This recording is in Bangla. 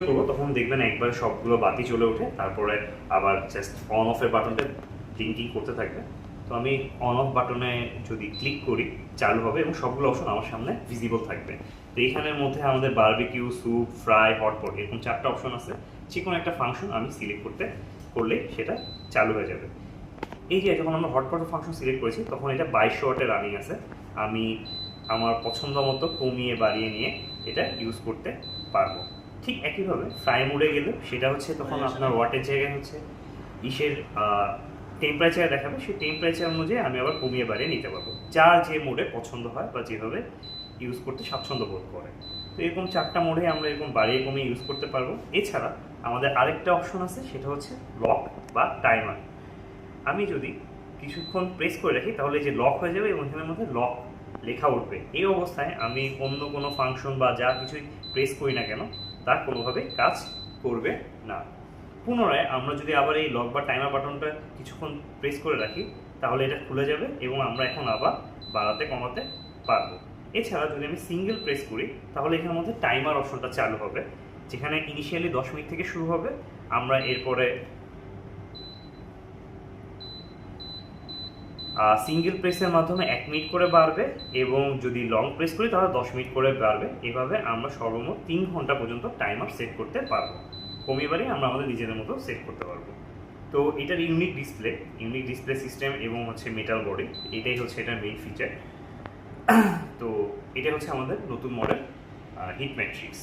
করবো তখন দেখবেন একবার সবগুলো বাতি চলে ওঠে, তারপরে আবার জাস্ট অন অফের বাটনটা ব্লিঙ্কিং করতে থাকবে। তো আমি অন অফ বাটনে যদি ক্লিক করি চালু হবে এবং সবগুলো অপশন আমার সামনে ভিজিবল থাকবে। তো এখানের মধ্যে আমাদের বারবিকিউ, স্যুপ, ফ্রাই, হটপট এরকম 4টা অপশন আছে। যে কোনো একটা ফাংশন আমি সিলেক্ট করলে সেটা চালু হয়ে যাবে। এই যে যখন আমরা হটপট ফাংশন সিলেক্ট করেছি তখন এটা 2200 ওয়াটে রানিং আছে। আমি আমার পছন্দ মতো কমিয়ে বাড়িয়ে নিয়ে এটা ইউজ করতে পারবো। ঠিক একইভাবে ফ্রাই মোডে গেলে সেটা হচ্ছে তখন আপনার ওয়াটের জায়গায় হচ্ছে ইসের টেম্পারেচার দেখাবে, সেই টেম্পারেচার অনুযায়ী আমি আবার কমিয়ে বাড়িয়ে নিতে পারবো, যার যে মোডে পছন্দ হয় বা যেভাবে ইউজ করতে স্বাচ্ছন্দ্য বোধ করে। তো এরকম 4টা মোডে আমরা এরকম বাড়িয়ে কমিয়ে ইউজ করতে পারবো। এছাড়া আমাদের আরেকটা অপশন আছে, সেটা হচ্ছে লক বা টাইমার। আমি যদি কিছুক্ষণ প্রেস করে রাখি তাহলে যে লক হয়ে যাবে এবং এখানের মধ্যে লক লেখা উঠবে। এই অবস্থায় আমি অন্য কোনো ফাংশন বা যা কিছুই প্রেস করি না কেন তা কোনোভাবে কাজ করবে না। পুনরায় আমরা যদি আবার এই লক বা টাইমার বাটনটা কিছুক্ষণ প্রেস করে রাখি তাহলে এটা খুলে যাবে এবং আমরা এখন আবার বাড়াতে কমাতে পারবো। এছাড়া যদি আমি সিঙ্গেল প্রেস করি তাহলে এখানের মধ্যে টাইমার অপশনটা চালু হবে, যেখানে ইনিশিয়ালি 10 মিনিট থেকে শুরু হবে। আমরা এরপরে সিঙ্গেল প্রেসের মাধ্যমে 1 মিনিট করে বাড়বে এবং যদি লং প্রেস করি তাহলে 10 মিনিট করে বাড়বে। এভাবে আমরা সর্বমোট 3 ঘন্টা পর্যন্ত টাইমার সেট করতে পারবো। কমিয়ে বাড়িয়ে আমরা আমাদের নিজেদের মতো সেট করতে পারবো। তো এটার ইউনিক ডিসপ্লে সিস্টেম এবং হচ্ছে মেটাল বডি, এটাই হচ্ছে এটার মেইন ফিচার। তো এটা হচ্ছে আমাদের নতুন মডেল হিট ম্যাট্রিক্স।